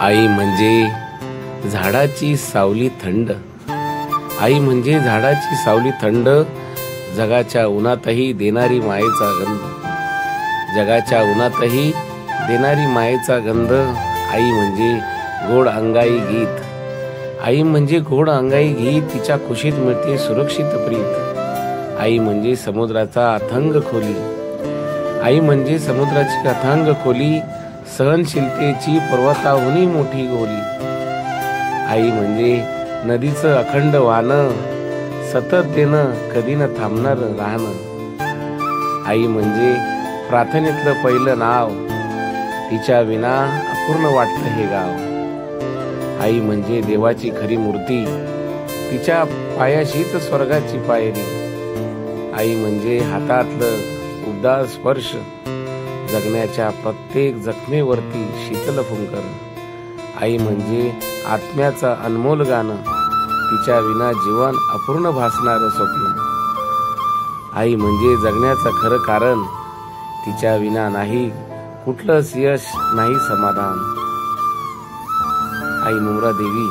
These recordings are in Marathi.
आई म्हणजे झाडाची सावली थंड, आई म्हणजे झाडाची सावली थंड, जगाच्या उन्हातही देणारी मायेचा गंध, जगाच्या उन्हातही देणारी मायेचा गंध. आई म्हणजे गोड अंगाई गीत, आई म्हणजे गोड अंगाई गीत, तिच्या कुशीत मिळते सुरक्षित प्रीत. आई म्हणजे समुद्राचा अथांग खोली, आई म्हणजे समुद्राची अथांग खोली, सहनशीलतेची पर्वताहुनी मोठी गोली. आई म्हणजे नदीचं अखंड वाहन, सतत देणं कधी न थांबणार राहणं. आई म्हणजे प्रार्थनेतलं पहिलं नाव, तिच्या विना अपूर्ण वाटतं हे गाव. आई म्हणजे देवाची खरी मूर्ती, तिच्या पायाशीच स्वर्गाची पायरी. आई म्हणजे हातातलं उबदार स्पर्श, जगण्याच्या प्रत्येक जखमेवरती शीतल फुंकर. आई म्हणजे आत्म्याचं अनमोल गाणं, तिच्या विना जीवन अपूर्ण भासणारं स्वप्न. आई म्हणजे जगण्याचं खरं कारण, तिच्या विना नाही कुठलंच यश, नाही समाधान. आई मुंब्रा देवी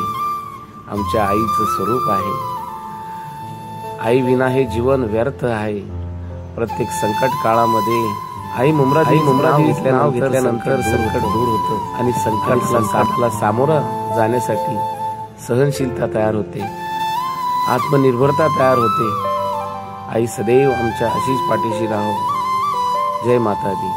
आमच्या आईचं स्वरूप आहे. आई विना हे जीवन व्यर्थ आहे. प्रत्येक संकट काळामध्ये आई मुंब्रा देवीचं नाव घेतल्यानंतर संकट दूर होतं आणि संकटाला सामोरं जाण्यासाठी सहनशीलता तयार होते, आत्मनिर्भरता तयार होते. आई सदैव आमच्या अशीच पाठीशी राहो. जय माता दी.